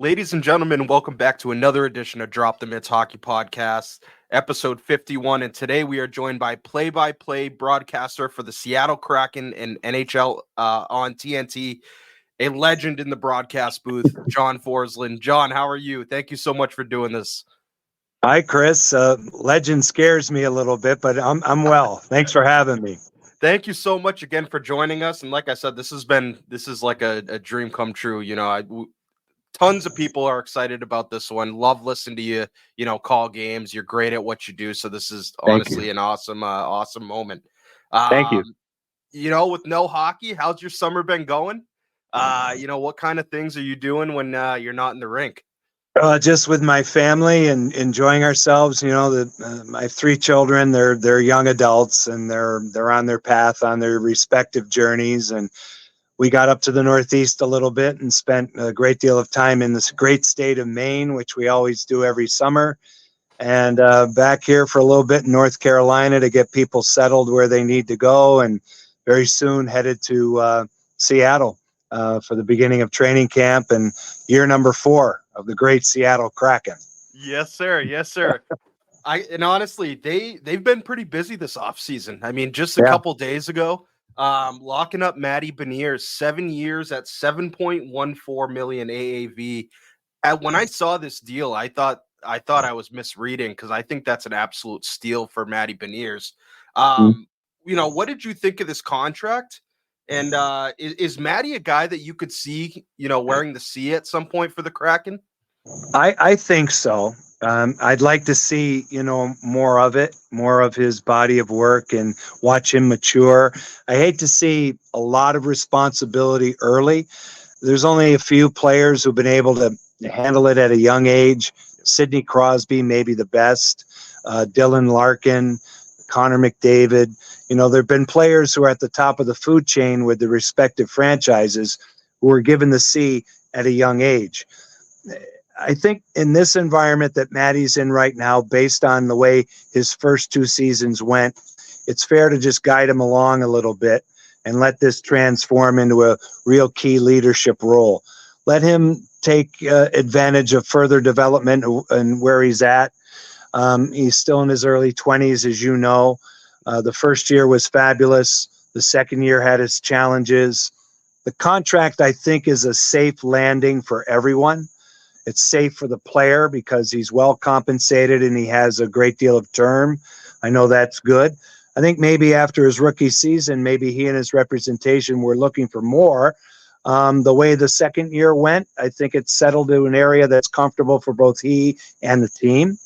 Ladies and gentlemen, welcome back to another edition of Drop the Mitts Hockey Podcast, episode 51. And today we are joined by play-by-play broadcaster for the Seattle Kraken and NHL on TNT, a legend in the broadcast booth, John Forslund. John, how are you? Thank you so much for doing this. Hi, Chris. Legend scares me a little bit, but I'm well. Thanks for having me. Thank you so much again for joining us. And like I said, this is like a dream come true. You know, tons of people are excited about this one. Love listening to you, call games. You're great at what you do. So this is honestly an awesome moment. Thank you. With no hockey, how's your summer been going? What kind of things are you doing when you're not in the rink? Just with my family and enjoying ourselves. My three children, they're young adults and they're on their path, on their respective journeys. And we got up to the Northeast a little bit and spent a great deal of time in this great state of Maine, which we always do every summer. And back here for a little bit in North Carolina to get people settled where they need to go. And very soon headed to Seattle for the beginning of training camp and year number 4 of the great Seattle Kraken. Yes, sir. Yes, sir. And honestly, they've been pretty busy this offseason. I mean, just a couple days ago, locking up Matty Beniers, 7 years at $7.14 million AAV. When I saw this deal, I thought I was misreading because I think that's an absolute steal for Matty Beniers. What did you think of this contract? And is Matty a guy that you could see, wearing the C at some point for the Kraken? I think so. I'd like to see, more of it, more of his body of work and watch him mature. I hate to see a lot of responsibility early. There's only a few players who've been able to handle it at a young age. Sidney Crosby, maybe the best. Dylan Larkin, Connor McDavid. There have been players who are at the top of the food chain with the respective franchises who were given the C at a young age. I think in this environment that Matty's in right now, based on the way his first 2 seasons went, it's fair to just guide him along a little bit and let this transform into a real key leadership role. Let him take advantage of further development and where he's at. He's still in his early 20s, as you know. The first year was fabulous. The second year had its challenges. The contract, I think, is a safe landing for everyone. It's safe for the player because he's well compensated and he has a great deal of term. I know that's good. I think maybe after his rookie season, maybe he and his representation were looking for more. The way the second year went, I think it's settled to an area that's comfortable for both he and the team.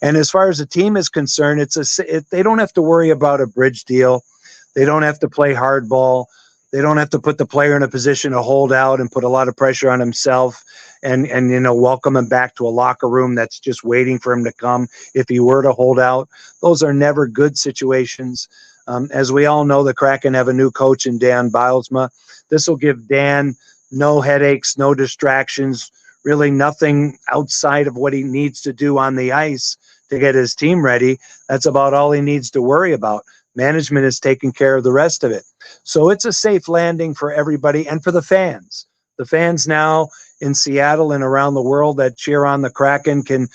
And as far as the team is concerned, they don't have to worry about a bridge deal. They don't have to play hardball. They don't have to put the player in a position to hold out and put a lot of pressure on himself and welcome him back to a locker room that's just waiting for him to come if he were to hold out. Those are never good situations. As we all know, the Kraken have a new coach in Dan Bylsma. This will give Dan no headaches, no distractions, really nothing outside of what he needs to do on the ice to get his team ready. That's about all he needs to worry about. Management is taking care of the rest of it. So it's a safe landing for everybody and for the fans. The fans now in Seattle and around the world that cheer on the Kraken can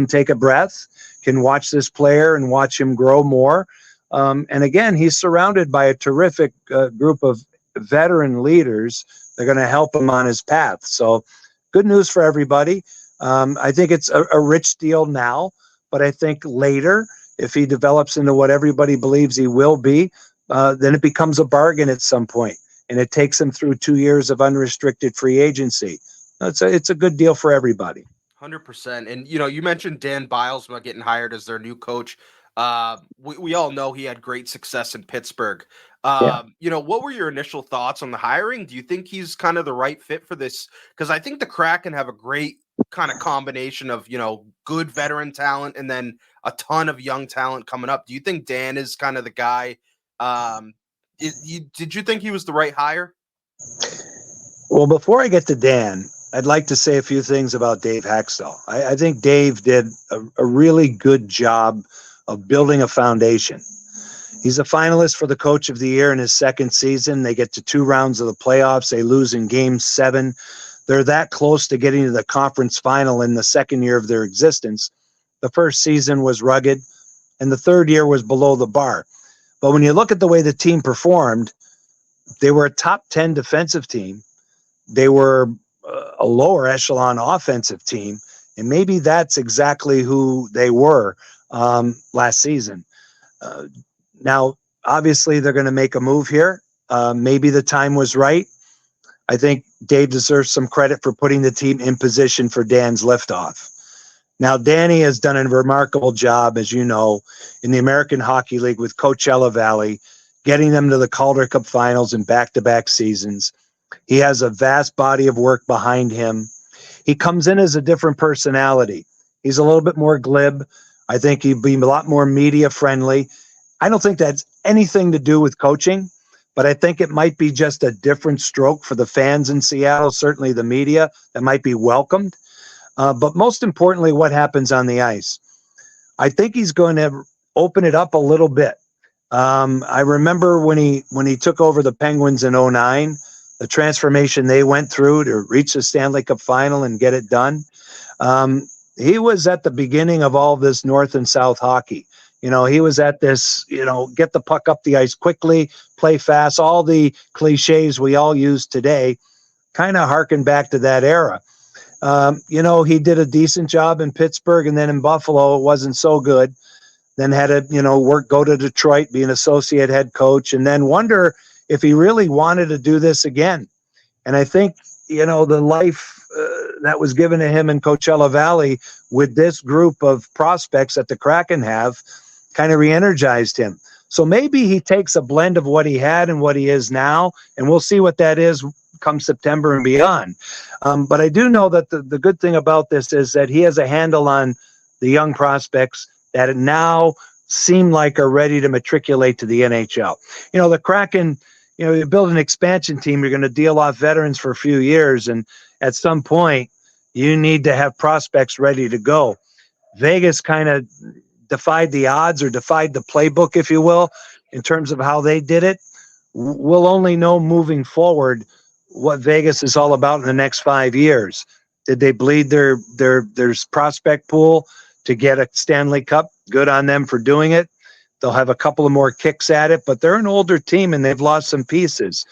take a breath, can watch this player and watch him grow more. And again, he's surrounded by a terrific group of veteran leaders. They're going to help him on his path. So good news for everybody. I think it's a rich deal now, but I think later, if he develops into what everybody believes he will be, then it becomes a bargain at some point, and it takes him through 2 years of unrestricted free agency. It's a good deal for everybody. 100%. And, you mentioned Dan Bylsma getting hired as their new coach. We all know he had great success in Pittsburgh. What were your initial thoughts on the hiring? Do you think he's kind of the right fit for this? Because I think the Kraken have a great kind of combination of, good veteran talent and then a ton of young talent coming up. Do you think Dan is kind of the guy? Did you think he was the right hire? Well, before I get to Dan, I'd like to say a few things about Dave Haxtell. I think Dave did a really good job of building a foundation. He's a finalist for the Coach of the Year in his second season. They get to 2 rounds of the playoffs. They lose in Game 7. they're that close to getting to the conference final in the second year of their existence. The first season was rugged, and the third year was below the bar. But when you look at the way the team performed, they were a top 10 defensive team. They were a lower echelon offensive team, and maybe that's exactly who they were last season. Now, obviously, they're going to make a move here. Maybe the time was right. I think Dave deserves some credit for putting the team in position for Dan's liftoff. Now, Danny has done a remarkable job, as you know, in the American Hockey League with Coachella Valley, getting them to the Calder Cup finals in back-to-back seasons. He has a vast body of work behind him. He comes in as a different personality. He's a little bit more glib. I think he'd be a lot more media-friendly. I don't think that's anything to do with coaching, but I think it might be just a different stroke for the fans in Seattle, certainly the media, that might be welcomed. But most importantly, what happens on the ice. I think he's going to open it up a little bit. I remember when he took over the Penguins in 2009, the transformation they went through to reach the Stanley Cup final and get it done. He was at the beginning of all this North and South hockey. He was at this, get the puck up the ice quickly, play fast, all the cliches we all use today, kind of harken back to that era. He did a decent job in Pittsburgh, and then in Buffalo, it wasn't so good. Then had to, go to Detroit, be an associate head coach, and then wonder if he really wanted to do this again. And I think, the life that was given to him in Coachella Valley with this group of prospects that the Kraken have kind of re-energized him. So maybe he takes a blend of what he had and what he is now, and we'll see what that is come September and beyond. But I do know that the good thing about this is that he has a handle on the young prospects that now seem like are ready to matriculate to the NHL. The Kraken, you build an expansion team, you're going to deal off veterans for a few years, and at some point, you need to have prospects ready to go. Vegas kind of defied the odds, or defied the playbook, if you will, in terms of how they did it. We'll only know moving forward what Vegas is all about in the next 5 years. Did they bleed their prospect pool to get a Stanley Cup? Good on them for doing it. They'll have a couple of more kicks at it, but they're an older team and they've lost some pieces.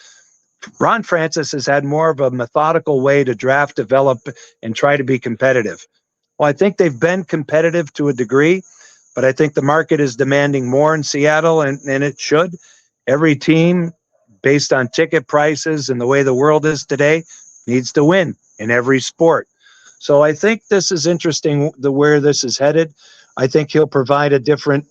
Ron Francis has had more of a methodical way to draft, develop, and try to be competitive. Well, I think they've been competitive to a degree, but I think the market is demanding more in Seattle, and it should. Every team, based on ticket prices and the way the world is today, needs to win in every sport. So I think this is interesting, where this is headed. I think he'll provide a different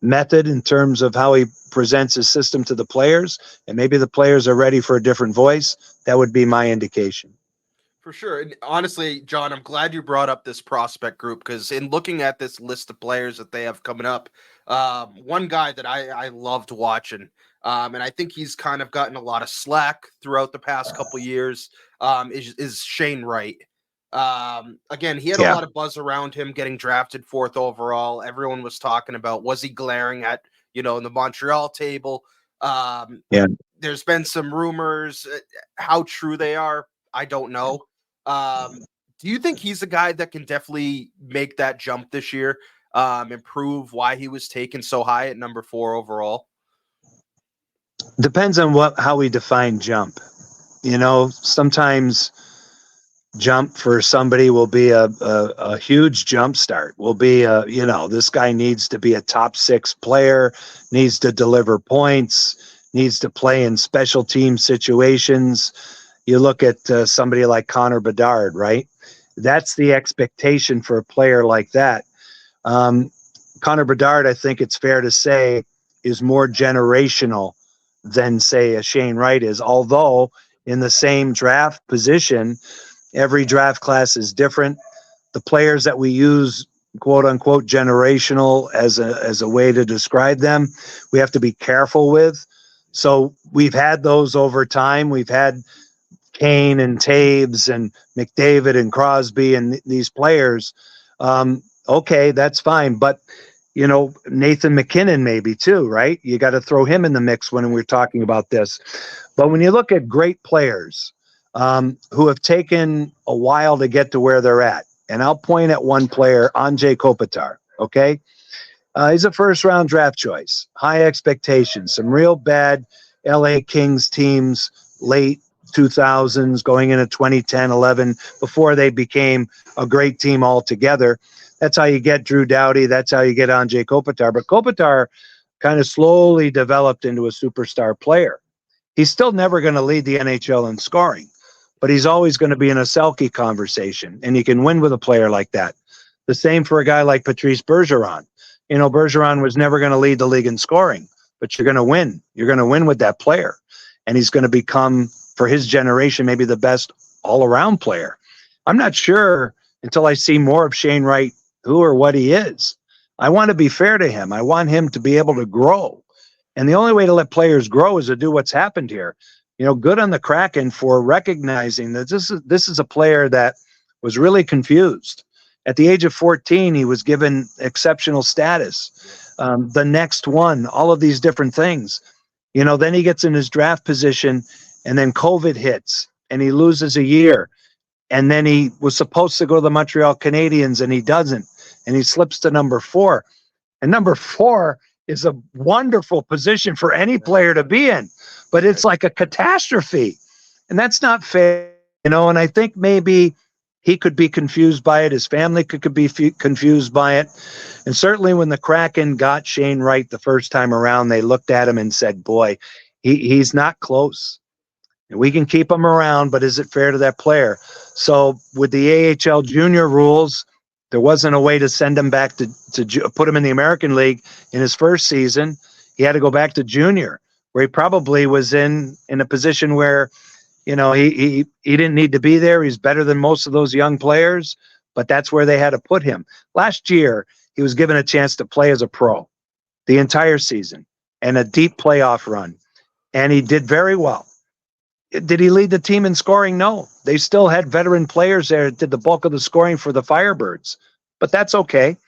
method in terms of how he presents his system to the players, and maybe the players are ready for a different voice. That would be my indication. For sure. And honestly, John, I'm glad you brought up this prospect group, because in looking at this list of players that they have coming up, one guy that I loved watching, and I think he's kind of gotten a lot of slack throughout the past couple years, is Shane Wright. Again, he had a lot of buzz around him getting drafted 4th overall. Everyone was talking about, was he glaring at, in the Montreal table? There's been some rumors. How true they are, I don't know. Do you think he's a guy that can definitely make that jump this year, and prove why he was taken so high at number 4 overall? Depends on how we define jump. Sometimes jump for somebody will be a huge jump start. Will be this guy needs to be a top 6 player, needs to deliver points, needs to play in special team situations. You look at somebody like Connor Bedard, right? That's the expectation for a player like that. Connor Bedard, I think it's fair to say, is more generational than, say, a Shane Wright is. Although in the same draft position, every draft class is different. The players that we use, quote unquote, generational as a way to describe them, we have to be careful with. So we've had those over time. We've had Kane and Taves and McDavid and Crosby and these players. Okay, that's fine. But, Nathan McKinnon maybe too, right? You got to throw him in the mix when we're talking about this. But when you look at great players, who have taken a while to get to where they're at. And I'll point at one player, Anze Kopitar, okay? He's a first-round draft choice, high expectations, some real bad LA Kings teams, late 2000s, going into 2010, 11, before they became a great team altogether. That's how you get Drew Doughty. That's how you get Anze Kopitar. But Kopitar kind of slowly developed into a superstar player. He's still never going to lead the NHL in scoring, but he's always going to be in a Selke conversation, and you can win with a player like that. The same for a guy like Patrice Bergeron. You know, Bergeron was never going to lead the league in scoring, but you're going to win. You're going to win with that player, and he's going to become, for his generation, maybe the best all-around player. I'm not sure until I see more of Shane Wright, who or what he is. I want to be fair to him. I want him to be able to grow. And the only way to let players grow is to do what's happened here. You know, good on the Kraken for recognizing that this is a player that was really confused. At the age of 14, he was given exceptional status, the next one, all of these different things. You know, then he gets in his draft position, and then COVID hits, and he loses a year. And then he was supposed to go to the Montreal Canadiens, and he doesn't. And he slips to number 4. And number 4 is a wonderful position for any player to be in. But it's like a catastrophe. And that's not fair, you know. And I think maybe he could be confused by it. His family could be confused by it. And certainly when the Kraken got Shane Wright the first time around, they looked at him and said, boy, he's not close. And we can keep him around, but is it fair to that player? So with the AHL junior rules, there wasn't a way to send him back to put him in the American League in his first season. He had to go back to junior, where he probably was in a position where, you know, he didn't need to be there. He's better than most of those young players, but that's where they had to put him. Last year, he was given a chance to play as a pro the entire season and a deep playoff run, and he did very well. Did he lead the team in scoring? No. They still had veteran players there that did the bulk of the scoring for the Firebirds, but that's okay.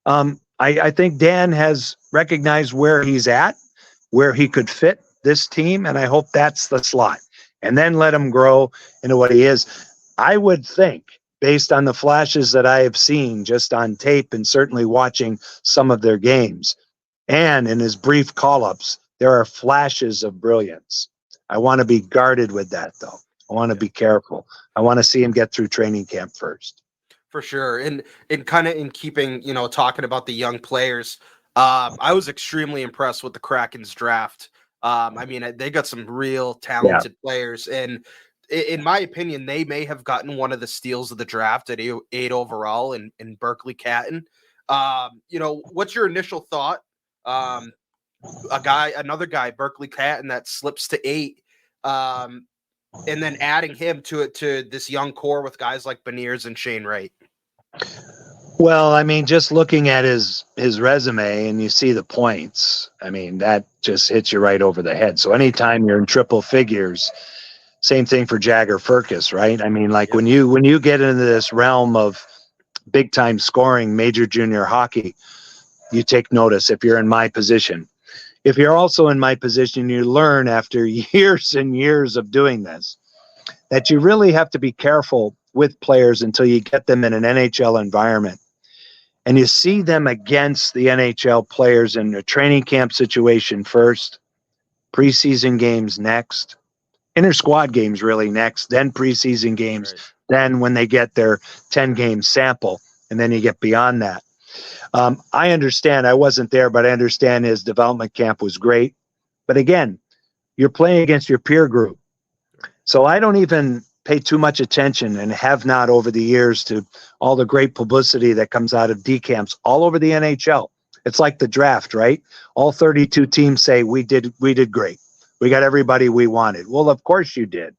I think Dan has recognized where he's at, where he could fit this team, and I hope that's the slot. And then let him grow into what he is. I would think, based on the flashes that I have seen just on tape and certainly watching some of their games, and in his brief call-ups, there are flashes of brilliance. I want to be guarded with that, though. I want to be careful. I want to see him get through training camp first. For sure. And kind of in keeping, you know, talking about the young players, I was extremely impressed with the Kraken's draft. I mean, they got some real talented players. And in my opinion, they may have gotten one of the steals of the draft at 8 overall in Berkly Catton. You know, what's your initial thought? Another guy, Berkly Catton, that slips to 8, and then adding him to this young core with guys like Beniers and Shane Wright. Well, I mean, just looking at his resume and you see the points, I mean, that just hits you right over the head. So anytime you're in triple figures, same thing for Jagger Firkus, right? I mean, like when you get into this realm of big time scoring, major junior hockey, you take notice if you're in my position. If you're also in my position, you learn after years and years of doing this that you really have to be careful with players until you get them in an NHL environment. And you see them against the NHL players in a training camp situation first, preseason games next, inter-squad games really next, then preseason games, right. Then when they get their 10-game sample, and then you get beyond that. I understand, I wasn't there, but I understand his development camp was great. But again, you're playing against your peer group. So I don't even pay too much attention, and have not over the years, to all the great publicity that comes out of D camps all over the NHL. It's like the draft, right? All 32 teams say we did great. We got everybody we wanted. Well, of course you did.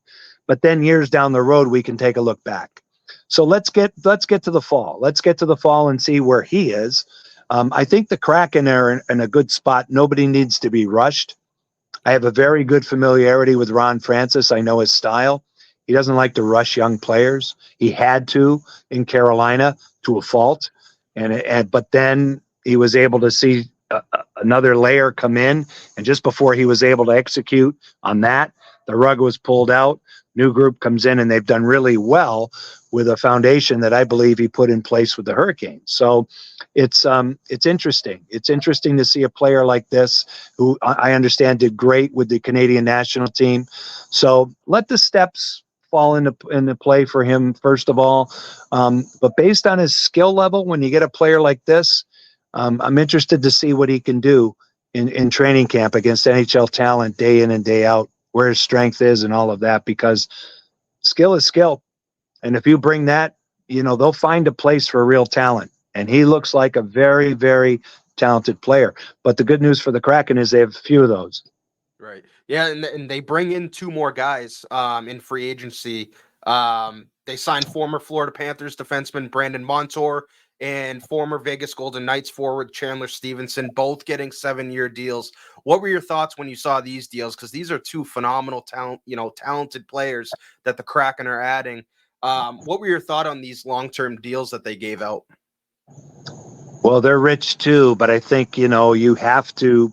But then years down the road, we can take a look back. So let's get to the fall. Let's get to the fall and see where he is. I think the Kraken are in a good spot. Nobody needs to be rushed. I have a very good familiarity with Ron Francis. I know his style. He doesn't like to rush young players. He had to in Carolina to a fault, but then he was able to see another layer come in, and just before he was able to execute on that, the rug was pulled out. new group comes in, and they've done really well with a foundation that I believe he put in place with the Hurricanes. So it's interesting. It's interesting to see a player like this, who I understand did great with the Canadian national team. So let the steps fall into play for him, first of all. But based on his skill level, when you get a player like this, I'm interested to see what he can do in training camp against NHL talent day in and day out, where his strength is and all of that, because skill is skill. And if you bring that, they'll find a place for real talent. And he looks like a very, very talented player. But the good news for the Kraken is they have a few of those. Right. Yeah, and they bring in 2 more guys in free agency. They signed former Florida Panthers defenseman Brandon Montour and former Vegas Golden Knights forward Chandler Stephenson, both getting 7-year deals. What were your thoughts when you saw these deals? Because these are 2 phenomenal talented players that the Kraken are adding. What were your thoughts on these long-term deals that they gave out? Well, they're rich too, but I think, you have to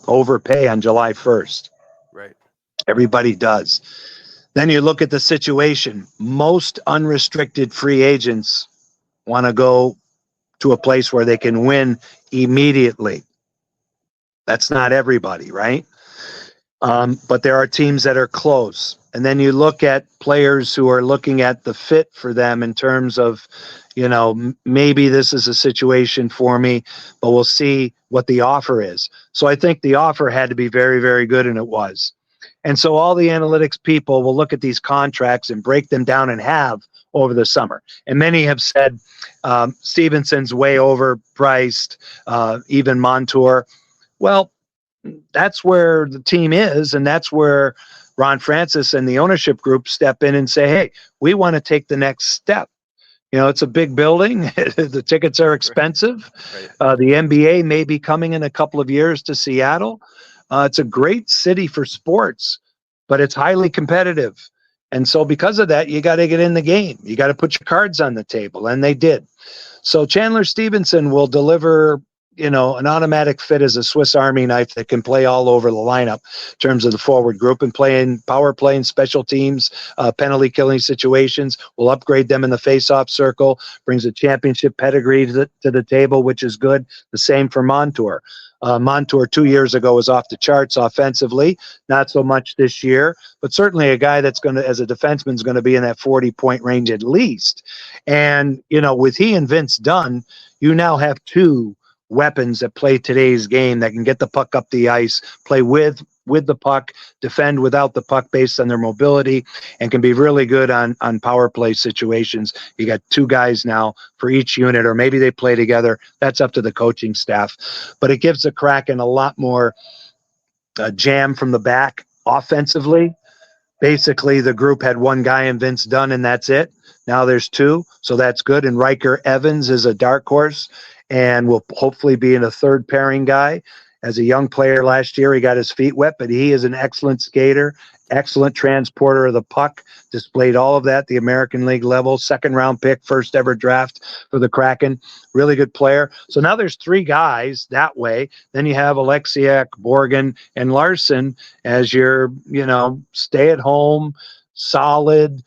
overpay on July 1st. Right. Everybody does. Then you look at the situation. Most unrestricted free agents want to go to a place where they can win immediately. That's not everybody, right? But there are teams that are close. And then you look at players who are looking at the fit for them in terms of, maybe this is a situation for me, but we'll see what the offer is. So I think the offer had to be very, very good, and it was. And so all the analytics people will look at these contracts and break them down in half over the summer. And many have said Stephenson's way overpriced, even Montour. Well, that's where the team is, and that's where Ron Francis and the ownership group step in and say, hey, we want to take the next step. It's a big building. The tickets are expensive. Right. The NBA may be coming in a couple of years to Seattle. It's a great city for sports, but it's highly competitive. And so because of that, you got to get in the game. You got to put your cards on the table, and they did. So Chandler Stephenson will deliver, an automatic fit as a Swiss Army knife that can play all over the lineup in terms of the forward group and play in power play and special teams, penalty killing situations. We'll upgrade them in the face-off circle, brings a championship pedigree to the table, which is good. The same for Montour. Montour 2 years ago was off the charts offensively, not so much this year, but certainly a guy that's going to, as a defenseman, is going to be in that 40-point range at least. And, with he and Vince Dunn, you now have 2 weapons that play today's game that can get the puck up the ice, play with the puck, defend without the puck based on their mobility, and can be really good on power play situations. You got 2 guys now for each unit, or maybe they play together. That's up to the coaching staff. But it gives the Kraken a lot more jam from the back offensively. Basically, the group had 1 guy in Vince Dunn, and that's it. Now there's 2, so that's good. And Riker Evans is a dark horse, and will hopefully be in a third pairing guy. As a young player last year, he got his feet wet, but he is an excellent skater, excellent transporter of the puck, displayed all of that at the American League level, 2nd-round pick, first ever draft for the Kraken, really good player. So now there's 3 guys that way. Then you have Alexiak, Borgen, and Larson as your, stay-at-home, solid,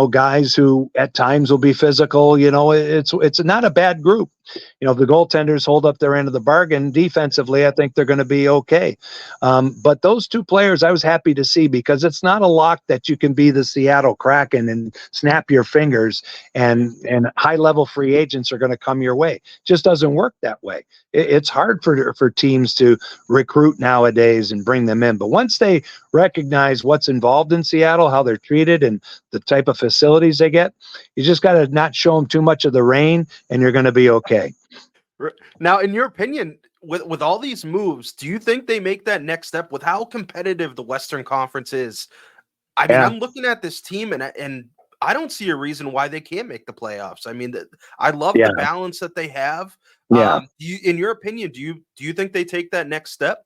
guys who at times will be physical. It's not a bad group. If the goaltenders hold up their end of the bargain defensively, I think they're going to be okay. But those 2 players I was happy to see, because it's not a lock that you can be the Seattle Kraken and snap your fingers and high-level free agents are going to come your way. It just doesn't work that way. It's hard for teams to recruit nowadays and bring them in. But once they recognize what's involved in Seattle, how they're treated, and the type of facilities they get, you just got to not show them too much of the rain, and you're going to be okay. Now, in your opinion, with all these moves, do you think they make that next step with how competitive the Western Conference is? I mean, I'm looking at this team, and I don't see a reason why they can't make the playoffs. I mean, I love the balance that they have. Yeah. In your opinion, do you think they take that next step?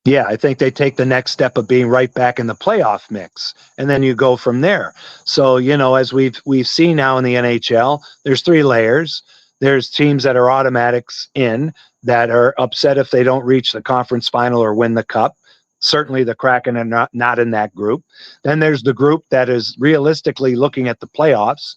Yeah, I think they take the next step of being right back in the playoff mix, and then you go from there. So, as we've seen now in the NHL, there's 3 layers. There's teams that are automatics in, that are upset if they don't reach the conference final or win the cup. Certainly the Kraken are not in that group. Then there's the group that is realistically looking at the playoffs.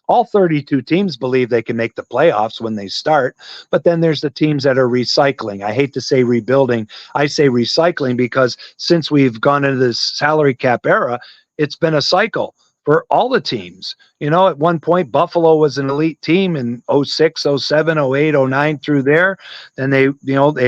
All 32 teams believe they can make the playoffs when they start, but then there's the teams that are recycling. I hate to say rebuilding. I say recycling because since we've gone into this salary cap era, it's been a cycle for all the teams. You know, at one point, Buffalo was an elite team in 06, 07, 08, 09 through there. Then they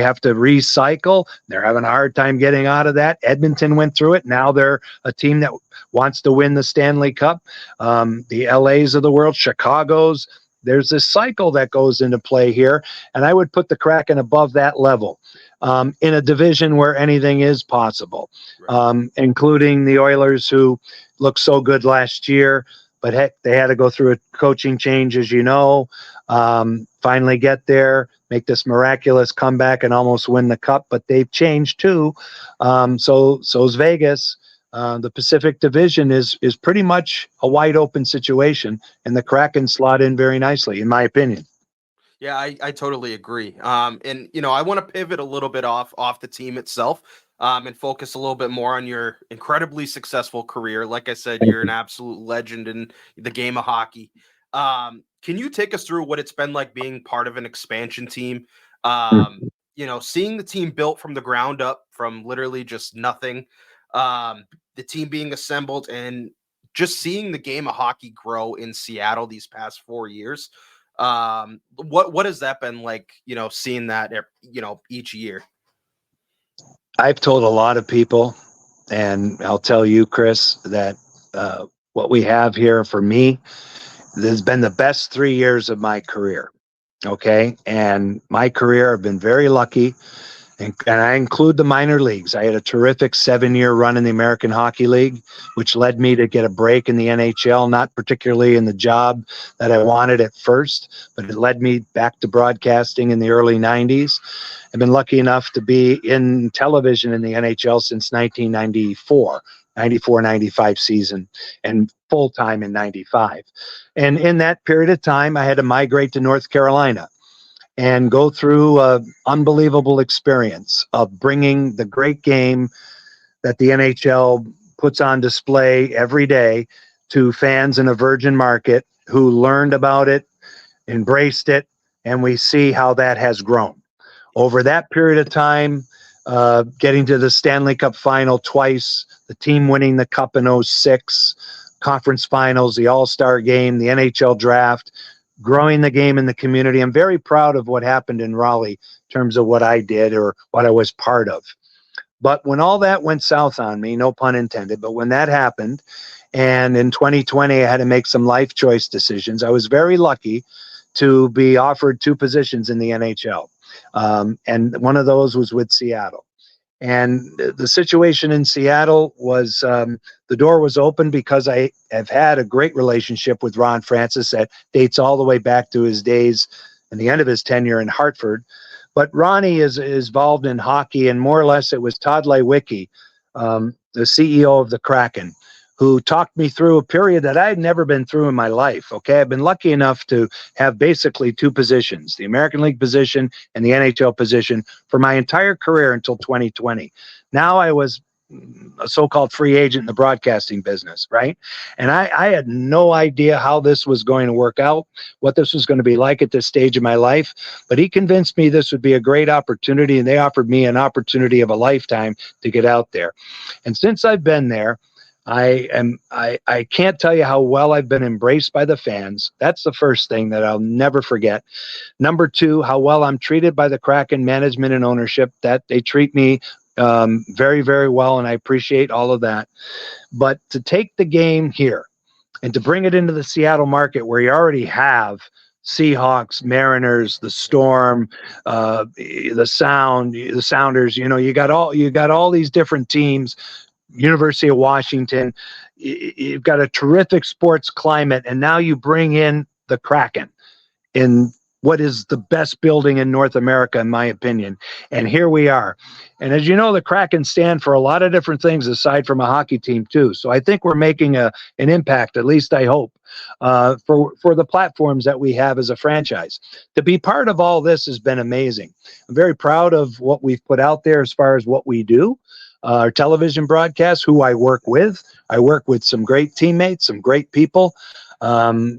have to recycle. They're having a hard time getting out of that. Edmonton went through it. Now they're a team that wants to win the Stanley Cup. The LAs of the world, Chicago's. There's this cycle that goes into play here, and I would put the Kraken above that level in a division where anything is possible, including the Oilers, who looked so good last year, but heck, they had to go through a coaching change, as you know, finally get there, make this miraculous comeback and almost win the cup, but they've changed too. So's Vegas. The Pacific Division is pretty much a wide open situation, and the Kraken slot in very nicely, in my opinion. Yeah, I totally agree. And I want to pivot a little bit off the team itself, and focus a little bit more on your incredibly successful career. Like I said, you're an absolute legend in the game of hockey. Can you take us through what it's been like being part of an expansion team? Seeing the team built from the ground up, from literally just nothing, the team being assembled, and just seeing the game of hockey grow in Seattle these past 4 years. What has that been like, seeing that, each year? I've told a lot of people, and I'll tell you, Chris, that what we have here for me, this has been the best 3 years of my career. Okay. And my career, I've been very lucky. And I include the minor leagues. I had a terrific 7-year run in the American Hockey League, which led me to get a break in the NHL, not particularly in the job that I wanted at first, but it led me back to broadcasting in the early 90s. I've been lucky enough to be in television in the NHL since 1994, 94-95 season, and full-time in 95. And in that period of time, I had to migrate to North Carolina and go through an unbelievable experience of bringing the great game that the NHL puts on display every day to fans in a virgin market who learned about it, embraced it, and we see how that has grown. Over that period of time, getting to the Stanley Cup final twice, the team winning the Cup in 06, conference finals, the All-Star game, the NHL draft, growing the game in the community. I'm very proud of what happened in Raleigh in terms of what I did or what I was part of. But when all that went south on me, no pun intended, but when that happened, and in 2020 I had to make some life choice decisions, I was very lucky to be offered 2 positions in the NHL. And one of those was with Seattle. And the situation in Seattle was the door was open because I have had a great relationship with Ron Francis that dates all the way back to his days and the end of his tenure in Hartford. But Ronnie is involved in hockey, and more or less it was Todd Lewicki, the CEO of the Kraken, who talked me through a period that I had never been through in my life. Okay, I've been lucky enough to have basically 2 positions, the American League position and the NHL position, for my entire career until 2020. Now I was a so-called free agent in the broadcasting business, right? And I had no idea how this was going to work out, what this was going to be like at this stage of my life. But he convinced me this would be a great opportunity, and they offered me an opportunity of a lifetime to get out there. And since I've been there, I can't tell you how well I've been embraced by the fans. That's the first thing that I'll never forget. Number 2, how well I'm treated by the Kraken management and ownership, that they treat me very, very well, and I appreciate all of that. But to take the game here and to bring it into the Seattle market, where you already have Seahawks, Mariners, the Storm, the Sounders, you got all these different teams, University of Washington, you've got a terrific sports climate, and now you bring in the Kraken in what is the best building in North America, in my opinion. And here we are. And as you know, the Kraken stand for a lot of different things aside from a hockey team too. So I think we're making an impact, at least I hope, for the platforms that we have as a franchise. To be part of all this has been amazing. I'm very proud of what we've put out there as far as what we do. our television broadcast, who I work with. I work with some great teammates, some great people who,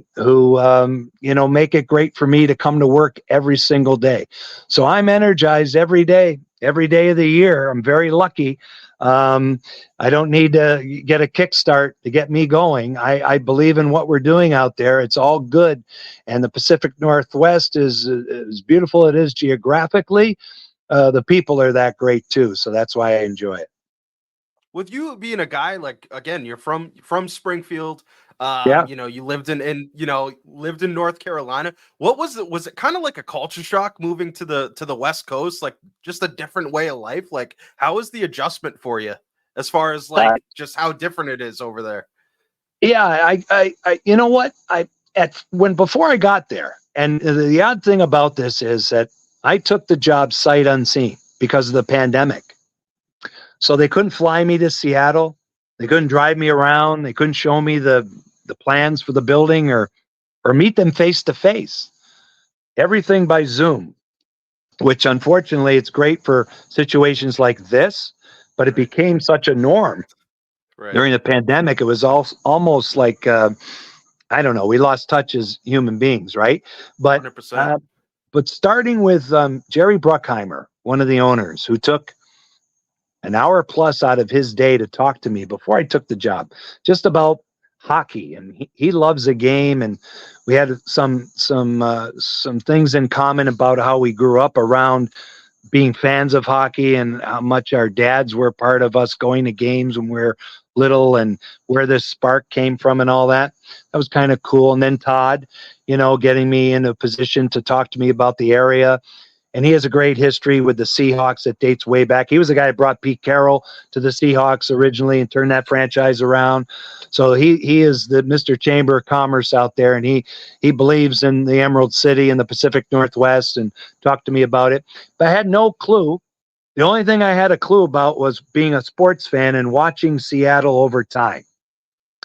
make it great for me to come to work every single day. So I'm energized every day of the year. I'm very lucky. I don't need to get a kickstart to get me going. I believe in what we're doing out there. It's all good. And the Pacific Northwest is as beautiful it is geographically. The people are that great too. So that's why I enjoy it. With you being a guy, like, again, you're from Springfield. Yeah. You lived in North Carolina. What was it? Was it kind of like a culture shock moving to the West Coast? Like, just a different way of life? Like, how was the adjustment for you as far as like just how different it is over there? Yeah, I you know what? Before I got there, and the odd thing about this is that I took the job sight unseen because of the pandemic. So they couldn't fly me to Seattle. They couldn't drive me around. They couldn't show me the plans for the building or meet them face to face. Everything by Zoom, which unfortunately it's great for situations like this, but it became such a norm. Right. During the pandemic. It was almost like, I don't know, we lost touch as human beings, right? But 100%. But starting with Jerry Bruckheimer, one of the owners, who took an hour plus out of his day to talk to me before I took the job, just about hockey, and he loves the game, and we had some things in common about how we grew up around being fans of hockey and how much our dads were part of us going to games when we were little and where this spark came from and all that. That was kind of cool. And then Todd, getting me in a position to talk to me about the area. And he has a great history with the Seahawks that dates way back. He was the guy who brought Pete Carroll to the Seahawks originally and turned that franchise around. So he is the Mr. Chamber of Commerce out there, and he believes in the Emerald City and the Pacific Northwest and talked to me about it. But I had no clue. The only thing I had a clue about was being a sports fan and watching Seattle over time.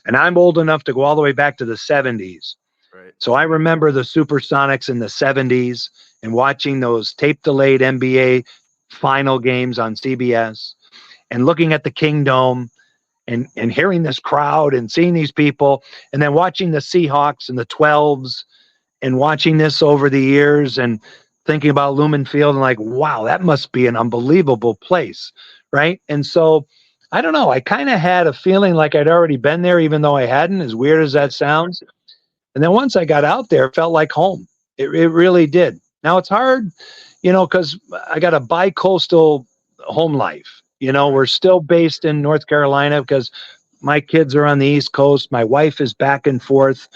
And I'm old enough to go all the way back to the 70s. Right. So I remember the Supersonics in the 70s and watching those tape-delayed NBA final games on CBS and looking at the Kingdome and hearing this crowd and seeing these people, and then watching the Seahawks and the 12s and watching this over the years and thinking about Lumen Field and like, wow, that must be an unbelievable place, right? And so, I don't know, I kind of had a feeling like I'd already been there, even though I hadn't, as weird as that sounds. And then once I got out there, it felt like home. It really did. Now, it's hard, because I got a bi-coastal home life. We're still based in North Carolina because my kids are on the East Coast. My wife is back and forth.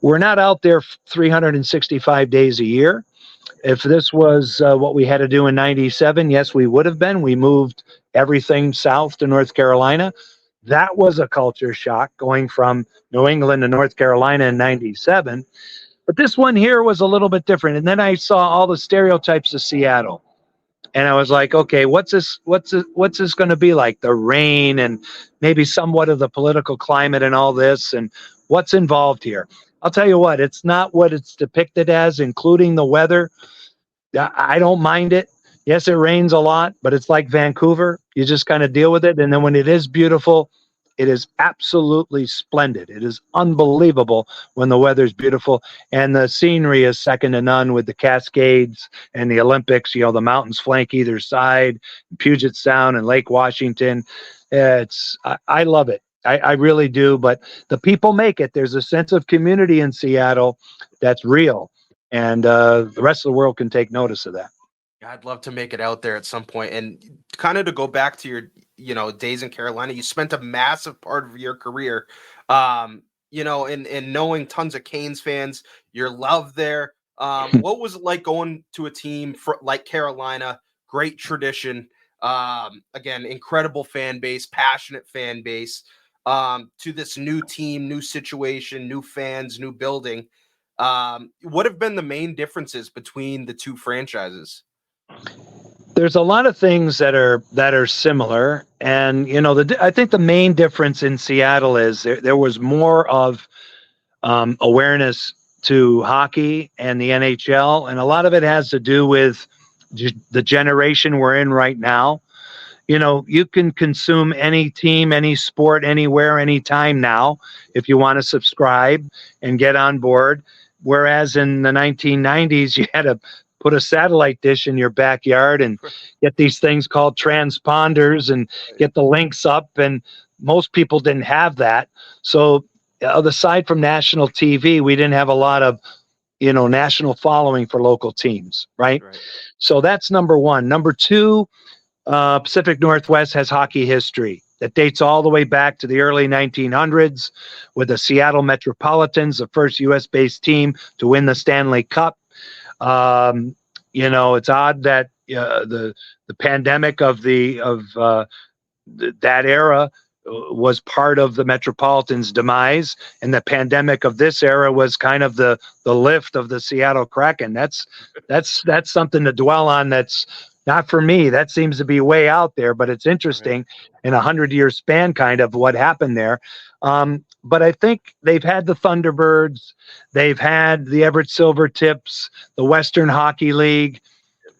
We're not out there 365 days a year. If this was what we had to do in 97, yes, we would have been. We moved everything south to North Carolina. That was a culture shock going from New England to North Carolina in 97. But this one here was a little bit different. And then I saw all the stereotypes of Seattle. And I was like, okay, what's this going to be like? The rain and maybe somewhat of the political climate and all this, and what's involved here. I'll tell you what, it's not what it's depicted as, including the weather. I don't mind it. Yes, it rains a lot, but it's like Vancouver. You just kind of deal with it. And then when it is beautiful, it is absolutely splendid. It is unbelievable when the weather's beautiful. And the scenery is second to none with the Cascades and the Olympics. The mountains flank either side, Puget Sound and Lake Washington. I love it. I really do. But the people make it. There's a sense of community in Seattle that's real. And the rest of the world can take notice of that. I'd love to make it out there at some point. And kind of to go back to your, days in Carolina, you spent a massive part of your career, in knowing tons of Canes fans, your love there. What was it like going to a team like Carolina? Great tradition. Again, incredible fan base, passionate fan base, to this new team, new situation, new fans, new building. What have been the main differences between the two franchises? There's a lot of things that are similar, and I think the main difference in Seattle is there was more of awareness to hockey and the NHL, and a lot of it has to do with the generation we're in right now. You can consume any team, any sport, anywhere, anytime now if you want to subscribe and get on board. Whereas in the 1990s, you had to put a satellite dish in your backyard and get these things called transponders and get the links up. And most people didn't have that. So aside from national TV, we didn't have a lot of, national following for local teams, right? So that's number one. Number two, Pacific Northwest has hockey history that dates all the way back to the early 1900s with the Seattle Metropolitans, the first U.S.-based team to win the Stanley Cup. It's odd that the pandemic of that era was part of the Metropolitans' demise, and the pandemic of this era was kind of the lift of the Seattle Kraken. That's something to dwell on. That's not for me. That seems to be way out there, but it's interesting in 100-year span, kind of what happened there. But I think they've had the Thunderbirds, they've had the Everett Silvertips, the Western Hockey League.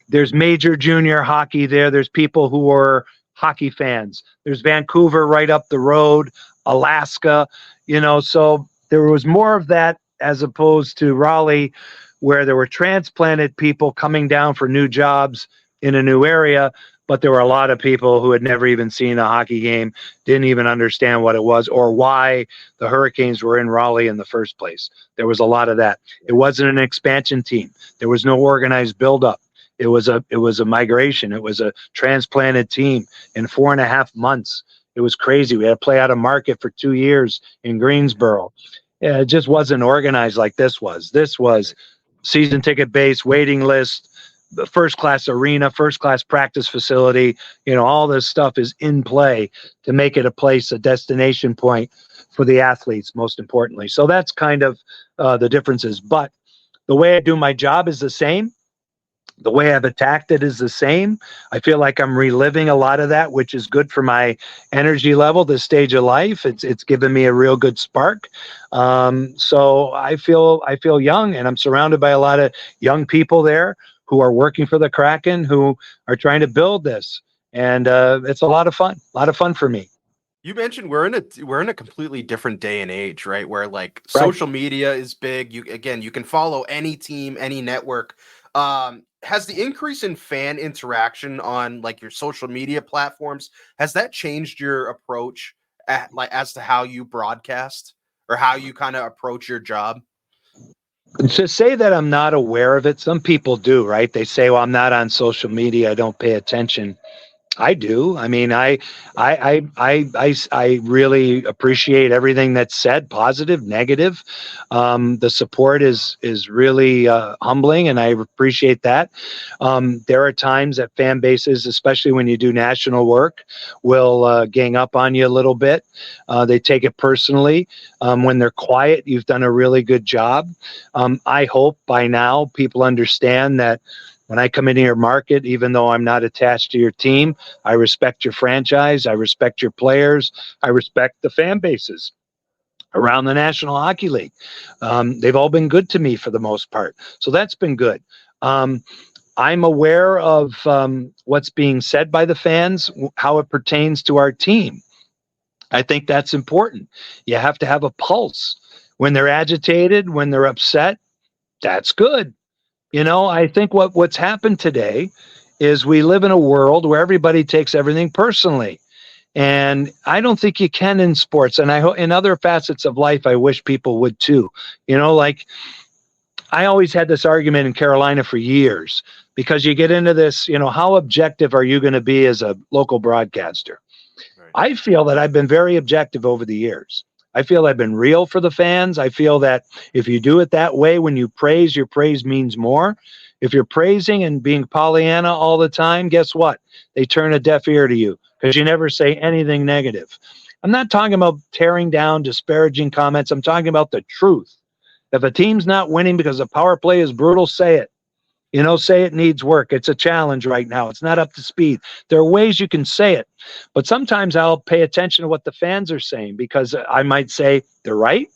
There's major junior hockey there. There's people who are hockey fans. There's Vancouver right up the road, Alaska, so there was more of that as opposed to Raleigh, where there were transplanted people coming down for new jobs in a new area, but there were a lot of people who had never even seen a hockey game, didn't even understand what it was or why the Hurricanes were in Raleigh in the first place. There was a lot of that. It wasn't an expansion team. There was no organized buildup. It was a migration. It was a transplanted team in 4.5 months. It was crazy. We had to play out of market for 2 years in Greensboro. It just wasn't organized like this was. This was season ticket base, waiting list, the first-class arena, first-class practice facility. All this stuff is in play to make it a place, a destination point for the athletes, most importantly. So that's kind of the differences. But the way I do my job is the same. The way I've attacked it is the same. I feel like I'm reliving a lot of that, which is good for my energy level, this stage of life. It's given me a real good spark. So I feel young, and I'm surrounded by a lot of young people there who are working for the Kraken, who are trying to build this. And it's a lot of fun for me. You mentioned we're in a completely different day and age, right? Where social media is big. You can follow any team, any network. Has the increase in fan interaction on your social media platforms, has that changed your approach as to how you broadcast or how you kind of approach your job? To say that I'm not aware of it, some people do, right? They say, well, I'm not on social media, I don't pay attention. I do. I mean, I really appreciate everything that's said, positive, negative. The support is really humbling, and I appreciate that. There are times that fan bases, especially when you do national work, will gang up on you a little bit. They take it personally. When they're quiet, you've done a really good job. I hope by now people understand that when I come into your market, even though I'm not attached to your team, I respect your franchise, I respect your players, I respect the fan bases around the National Hockey League. They've all been good to me for the most part. So that's been good. I'm aware of what's being said by the fans, how it pertains to our team. I think that's important. You have to have a pulse. When they're agitated, when they're upset, that's good. I think what's happened today is we live in a world where everybody takes everything personally. And I don't think you can in sports. And in other facets of life, I wish people would too. I always had this argument in Carolina for years, because you get into this, how objective are you going to be as a local broadcaster? Right. I feel that I've been very objective over the years. I feel I've been real for the fans. I feel that if you do it that way, when you praise, your praise means more. If you're praising and being Pollyanna all the time, guess what? They turn a deaf ear to you because you never say anything negative. I'm not talking about tearing down, disparaging comments. I'm talking about the truth. If a team's not winning because the power play is brutal, say it. Say it needs work. It's a challenge right now. It's not up to speed. There are ways you can say it, but sometimes I'll pay attention to what the fans are saying, because I might say they're right.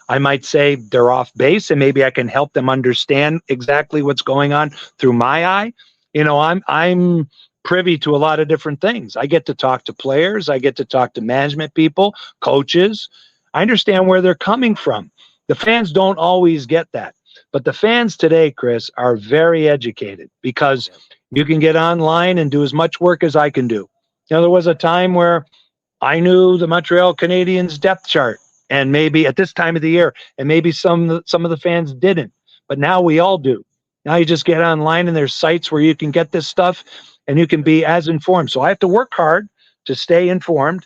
I might say they're off base, and maybe I can help them understand exactly what's going on through my eye. I'm privy to a lot of different things. I get to talk to players. I get to talk to management people, coaches. I understand where they're coming from. The fans don't always get that. But the fans today, Chris, are very educated because you can get online and do as much work as I can do. There was a time where I knew the Montreal Canadiens depth chart, and maybe at this time of the year, and maybe some of the fans didn't. But now we all do. Now you just get online and there's sites where you can get this stuff and you can be as informed. So I have to work hard to stay informed.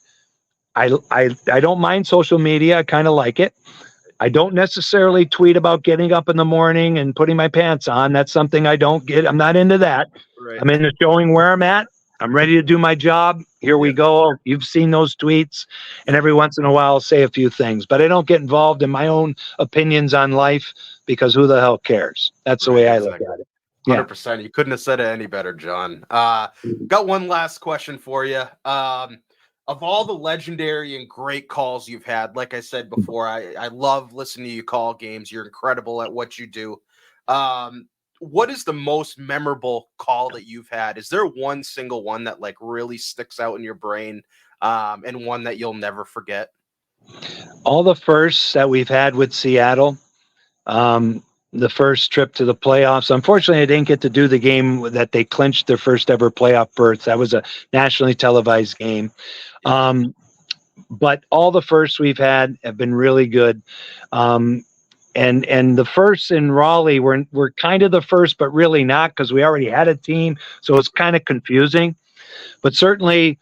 I don't mind social media. I kind of like it. I don't necessarily tweet about getting up in the morning and putting my pants on. That's something I don't get. I'm not into that. Right. I'm into showing where I'm at. I'm ready to do my job. Here we go. You've seen those tweets. And every once in a while, I'll say a few things. But I don't get involved in my own opinions on life because who the hell cares? That's the way I look at it. 100%. You couldn't have said it any better, John. Got one last question for you. Of all the legendary and great calls you've had, like I said before, I love listening to you call games. You're incredible at what you do. What is the most memorable call that you've had? Is there one single one that like really sticks out in your brain, and one that you'll never forget? All the firsts that we've had with Seattle, the first trip to the playoffs. Unfortunately, I didn't get to do the game that they clinched their first ever playoff berth. That was a nationally televised game. But all the firsts we've had have been really good. And the first in Raleigh were kind of the first, but really not, because we already had a team. So it's kind of confusing. But certainly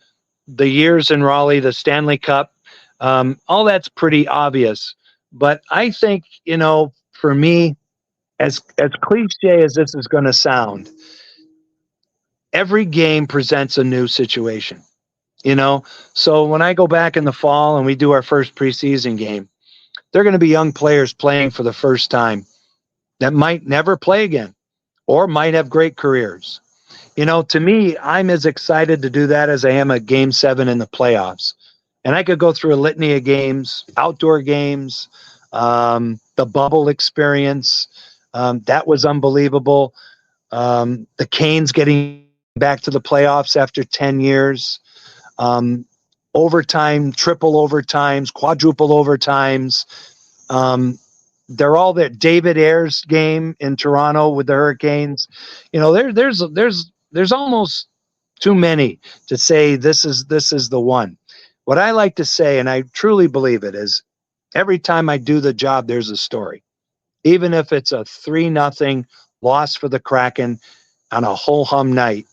the years in Raleigh, the Stanley Cup, all that's pretty obvious. But I think, for me, as cliche as this is going to sound, every game presents a new situation, So when I go back in the fall and we do our first preseason game, they're going to be young players playing for the first time that might never play again or might have great careers. To me, I'm as excited to do that as I am at Game 7 in the playoffs. And I could go through a litany of games, outdoor games, the bubble experience. That was unbelievable. The Canes getting back to the playoffs after 10 years. Overtime, triple overtimes, quadruple overtimes. They're all there. David Ayer's game in Toronto with the Hurricanes. There's almost too many to say this is the one. What I like to say, and I truly believe it, is every time I do the job, there's a story. Even if it's a 3-0 loss for the Kraken on a ho-hum night,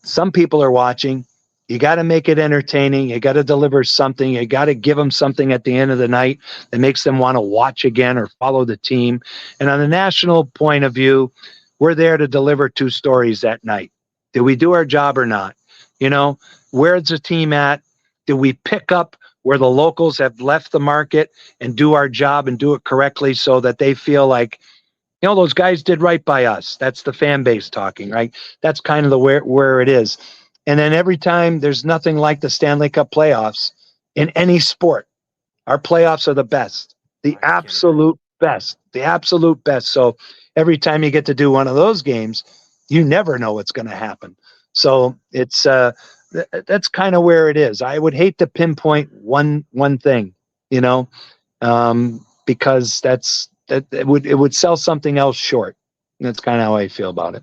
some people are watching. You got to make it entertaining. You got to deliver something. You got to give them something at the end of the night that makes them want to watch again or follow the team. And on a national point of view, we're there to deliver 2 stories that night. Did we do our job or not? Where's the team at? Did we pick up where the locals have left the market and do our job and do it correctly so that they feel like, those guys did right by us? That's the fan base talking, right? That's kind of the where it is. And then every time, there's nothing like the Stanley Cup playoffs in any sport. Our playoffs are the best, the absolute best. So every time you get to do one of those games, you never know what's going to happen. So it's that's kind of where it is. I would hate to pinpoint one thing, because it would sell something else short. And that's kind of how I feel about it.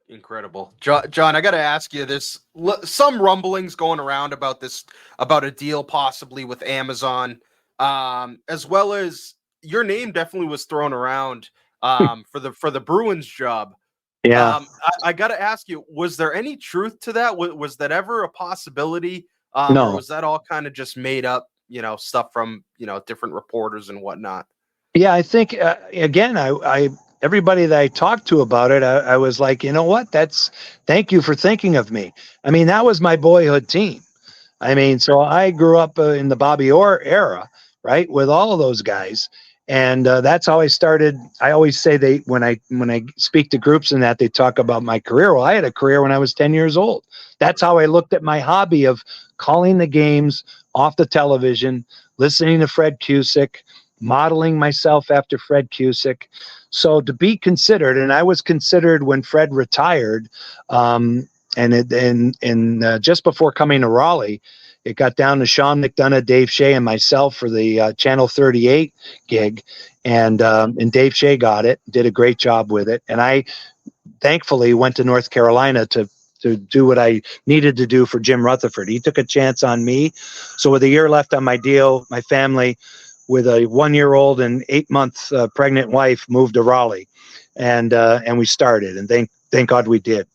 Incredible. John, I got to ask you, there's some rumblings going around about a deal possibly with Amazon, as well as your name definitely was thrown around for the Bruins job. Yeah. I got to ask you, was there any truth to that? Was that ever a possibility? No. Or was that all kind of just made up, stuff from, different reporters and whatnot? Yeah, I think, again, I everybody that I talked to about it, I was like, what? Thank you for thinking of me. I mean, that was my boyhood team. I mean, so I grew up in the Bobby Orr era, right, with all of those guys. And that's how I started. I always say when I speak to groups and that, they talk about my career. Well, I had a career when I was 10 years old. That's how I looked at my hobby of calling the games off the television, listening to Fred Cusick, modeling myself after Fred Cusick. So to be considered, and I was considered when Fred retired, just before coming to Raleigh, it got down to Sean McDonough, Dave Shea, and myself for the Channel 38 gig, and Dave Shea got it, did a great job with it, and I thankfully went to North Carolina to do what I needed to do for Jim Rutherford. He took a chance on me, so with a year left on my deal, my family, with a 1-year-old and 8-month pregnant wife, moved to Raleigh, and we started, and thank God we did.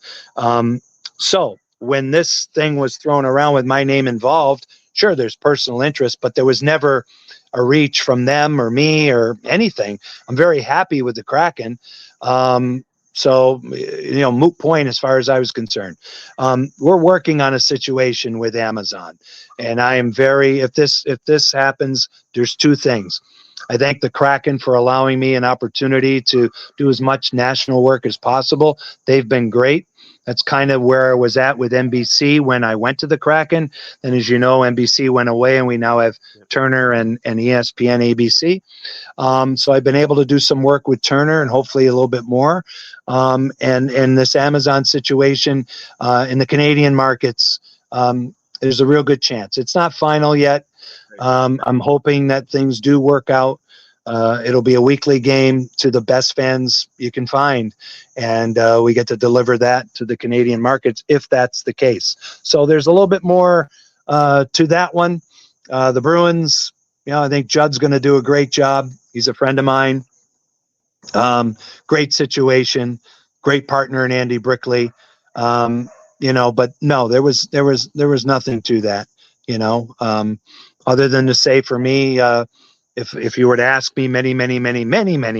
So when this thing was thrown around with my name involved, sure, there's personal interest, but there was never a reach from them or me or anything. I'm very happy with the Kraken. So, moot point as far as I was concerned. We're working on a situation with Amazon, and I am if this happens, there's two things. I thank the Kraken for allowing me an opportunity to do as much national work as possible. They've been great. That's kind of where I was at with NBC when I went to the Kraken. And as you know, NBC went away, and we now have Turner and ESPN ABC. So I've been able to do some work with Turner and hopefully a little bit more. And this Amazon situation in the Canadian markets, there's a real good chance. It's not final yet. I'm hoping that things do work out. It'll be a weekly game to the best fans you can find, and we get to deliver that to the Canadian markets if that's the case. So there's a little bit more to that one. The Bruins, I think Judd's going to do a great job. He's a friend of mine. Great situation, great partner in Andy Berkly. But no, there was nothing to that. Other than to say for me. If you were to ask me many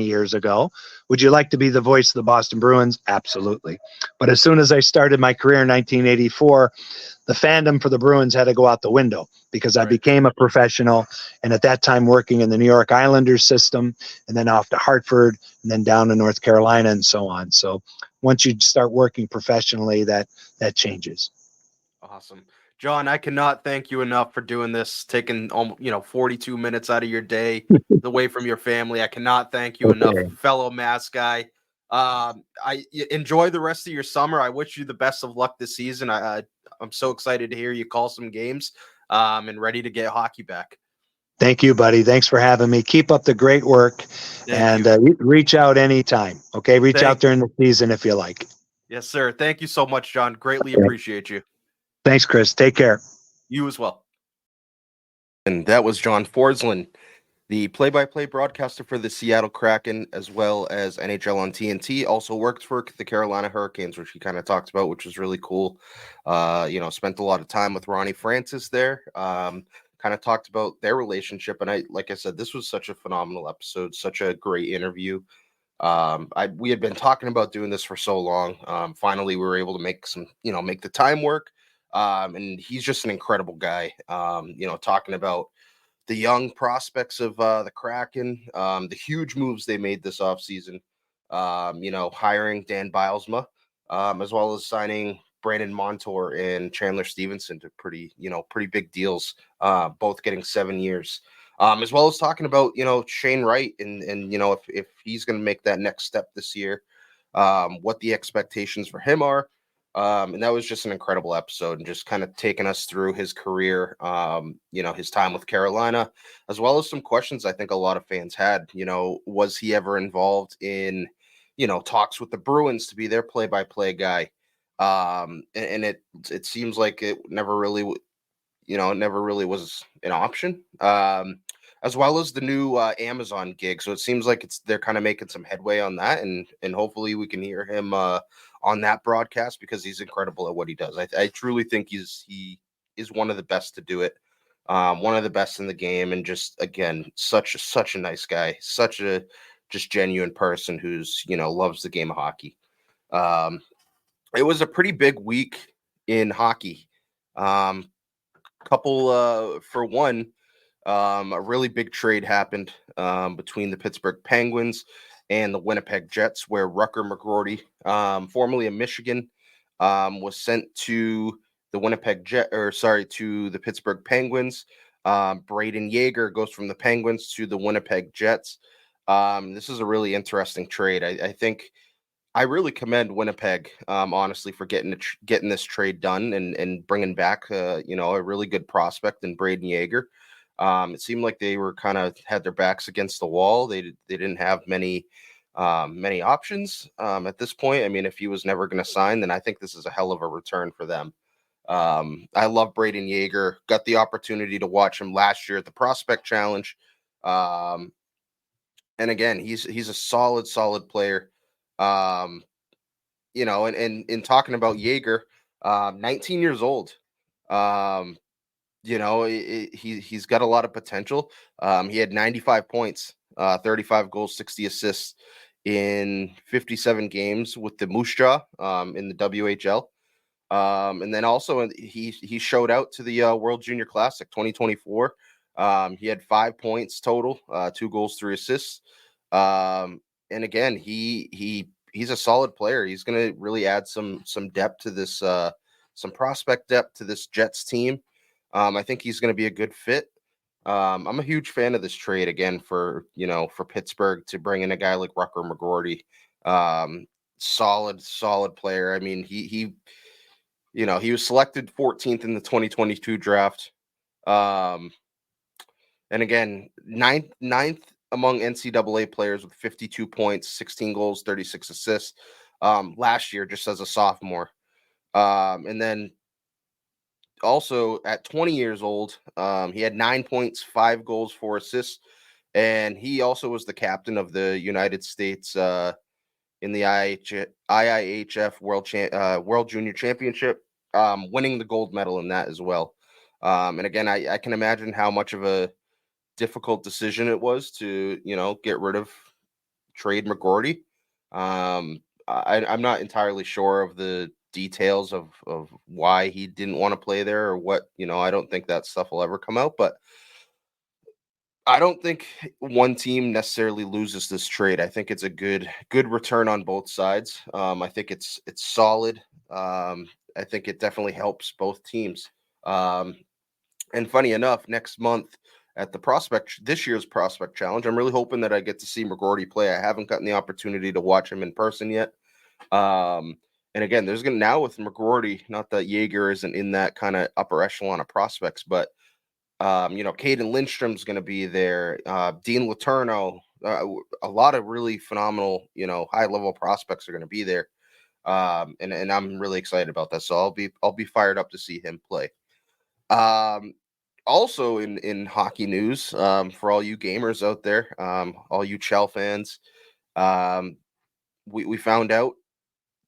years ago, would you like to be the voice of the Boston Bruins? Absolutely. But as soon as I started my career in 1984, the fandom for the Bruins had to go out the window because I became a professional, and at that time working in the New York Islanders system, and then off to Hartford, and then down to North Carolina, and so on. So once you start working professionally, that changes. Awesome. John, I cannot thank you enough for doing this, taking 42 minutes out of your day away from your family. I cannot thank you enough, fellow Mass guy. I enjoy the rest of your summer. I wish you the best of luck this season. I'm so excited to hear you call some games and ready to get hockey back. Thank you, buddy. Thanks for having me. Keep up the great work, and reach out anytime. Okay, reach out during the season if you like. Yes, sir. Thank you so much, John. Greatly appreciate you. Thanks, Chris. Take care. You as well. And that was John Forslund, the play-by-play broadcaster for the Seattle Kraken, as well as NHL on TNT. Also worked for the Carolina Hurricanes, which he kind of talked about, which was really cool. Spent a lot of time with Ronnie Francis there. Kind of talked about their relationship. And like I said, this was such a phenomenal episode, such a great interview. We had been talking about doing this for so long. Finally, we were able to make the time work. And he's just an incredible guy, talking about the young prospects of the Kraken, the huge moves they made this offseason, hiring Dan Bylsma, as well as signing Brandon Montour and Chandler Stephenson to pretty big deals, both getting 7 years, as well as talking about, Shane Wright and if he's going to make that next step this year, what the expectations for him are. And that was just an incredible episode, and just kind of taking us through his career, his time with Carolina, as well as some questions I think a lot of fans had. Was he ever involved in, talks with the Bruins to be their play-by-play guy? And it seems like it never really was an option. As well as the new Amazon gig. So it seems like they're kind of making some headway on that, and hopefully we can hear him on that broadcast, because he's incredible at what he does. I truly think he is one of the best to do it, one of the best in the game, and just, again, such a nice guy, such a just genuine person who's loves the game of hockey. It was a pretty big week in hockey. For one, a really big trade happened between the Pittsburgh Penguins and the Winnipeg Jets, where Rucker McGroarty, formerly of Michigan, was sent to the to the Pittsburgh Penguins. Braden Yeager goes from the Penguins to the Winnipeg Jets. This is a really interesting trade. I think I really commend Winnipeg, honestly, for getting this trade done and bringing back, a really good prospect in Braden Yeager. It seemed like they were kind of had their backs against the wall. They didn't have many options at this point. I mean, if he was never going to sign, then I think this is a hell of a return for them. I love Braden Yeager. Got the opportunity to watch him last year at the Prospect Challenge. Um, and again, he's a solid player. Um, and in talking about Yeager, 19 years old. Um, he's got a lot of potential. He had 95 points, 35 goals, 60 assists in 57 games with the Moose Jaw in the WHL. And then also he showed out to the World Junior Classic 2024. He had 5 points total, 2 goals, 3 assists. And again, he's a solid player. He's going to really add some depth to this, some prospect depth to this Jets team. I think he's going to be a good fit. I'm a huge fan of this trade again for Pittsburgh to bring in a guy like Rucker McGroarty. Solid player. I mean, he was selected 14th in the 2022 draft. And again, ninth among NCAA players with 52 points, 16 goals, 36 assists last year, just as a sophomore. And then also at 20 years old, he had 9 points, 5 goals, 4 assists. And he also was the captain of the United States in the IIHF World Junior Championship, winning the gold medal in that as well. And again, I can imagine how much of a difficult decision it was to, get rid of trade McGroarty. I'm not entirely sure of the details of why he didn't want to play there or what, I don't think that stuff will ever come out, but I don't think one team necessarily loses this trade. I think it's a good return on both sides. I think it's solid. I think it definitely helps both teams. And funny enough, next month at this year's Prospect Challenge, I'm really hoping that I get to see McGroarty play. I haven't gotten the opportunity to watch him in person yet. And again, there's going to now with McGroarty, not that Yeager isn't in that kind of upper echelon of prospects, but Caden Lindstrom's going to be there. Dean Letourneau, a lot of really phenomenal, high level prospects are going to be there. And I'm really excited about that. So I'll be fired up to see him play. Also in hockey news, for all you gamers out there, all you Chell fans, we found out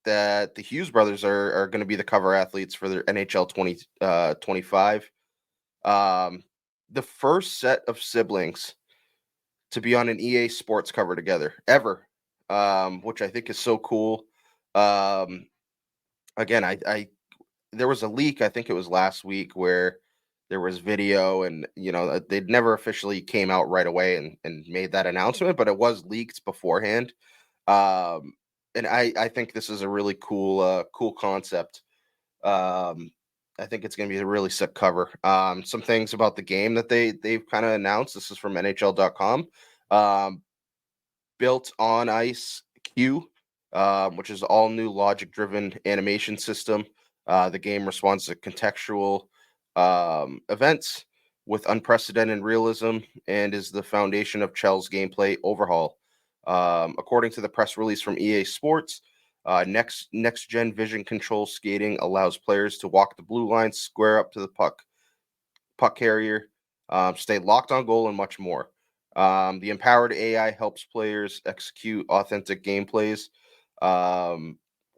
that the Hughes brothers are going to be the cover athletes for their NHL 2025. The first set of siblings to be on an EA Sports cover together ever, which I think is so cool. Again, I there was a leak, I think it was last week, where there was video and, they'd never officially came out right away and made that announcement, but it was leaked beforehand. And I think this is a really cool concept. I think it's going to be a really sick cover. Some things about the game that they've kind of announced. This is from NHL.com. Built on Ice Q, which is all new logic-driven animation system. The game responds to contextual events with unprecedented realism and is the foundation of Chell's gameplay overhaul. According to the press release from EA Sports, next gen vision control skating allows players to walk the blue line, square up to the puck carrier, stay locked on goal, and much more. The empowered AI helps players execute authentic gameplays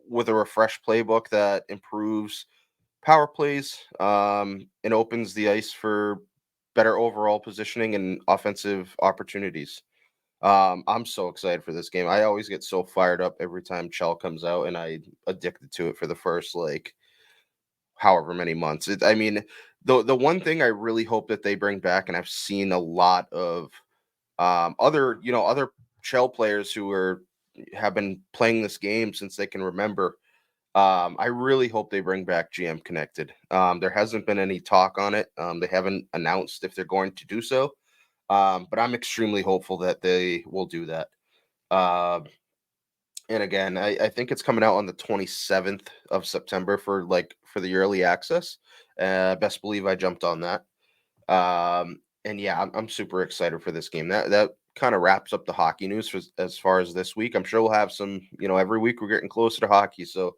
with a refreshed playbook that improves power plays and opens the ice for better overall positioning and offensive opportunities. I'm so excited for this game. I always get so fired up every time Chell comes out, and I addicted to it for the first however many months. The one thing I really hope that they bring back, and I've seen a lot of other Chell players who have been playing this game since they can remember. I really hope they bring back GM Connected. There hasn't been any talk on it. They haven't announced if they're going to do so. But I'm extremely hopeful that they will do that. And again, I think it's coming out on the 27th of September for the early access. Best believe I jumped on that. And yeah, I'm super excited for this game. That kind of wraps up the hockey news as far as this week. I'm sure we'll have some, every week we're getting closer to hockey. So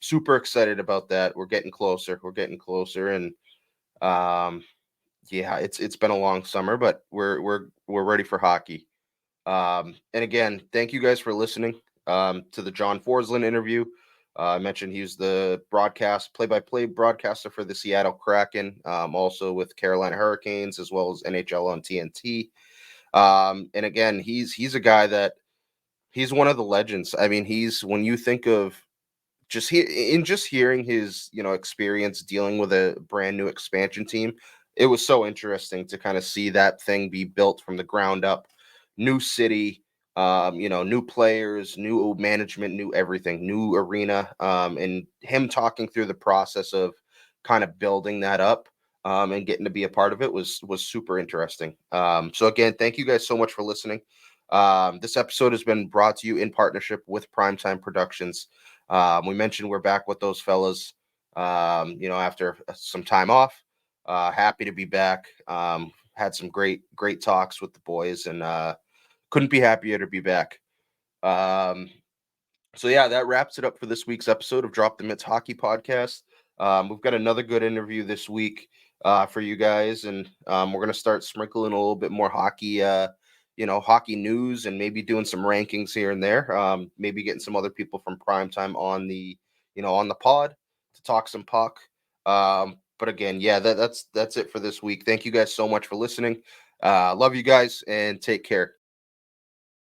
super excited about that. We're getting closer. We're getting closer. And yeah, it's been a long summer, but we're ready for hockey. And again, thank you guys for listening to the John Forslund interview. I mentioned he's the play-by-play broadcaster for the Seattle Kraken, also with Carolina Hurricanes, as well as NHL on TNT. And again, he's a guy that he's one of the legends. I mean, when you think of just hearing his experience dealing with a brand new expansion team, it was so interesting to kind of see that thing be built from the ground up. New city, new players, new management, new everything, new arena, and him talking through the process of kind of building that up, and getting to be a part of it was super interesting. So again, thank you guys so much for listening. This episode has been brought to you in partnership with Primetime Productions. We mentioned we're back with those fellas, after some time off. Happy to be back. Had some great talks with the boys, and couldn't be happier to be back. So yeah, that wraps it up for this week's episode of Drop the Mitts Hockey Podcast. We've got another good interview this week for you guys, and we're gonna start sprinkling a little bit more hockey, hockey news, and maybe doing some rankings here and there. Maybe getting some other people from Primetime on the pod to talk some puck. But again, yeah, that's it for this week. Thank you guys so much for listening. Love you guys, and take care.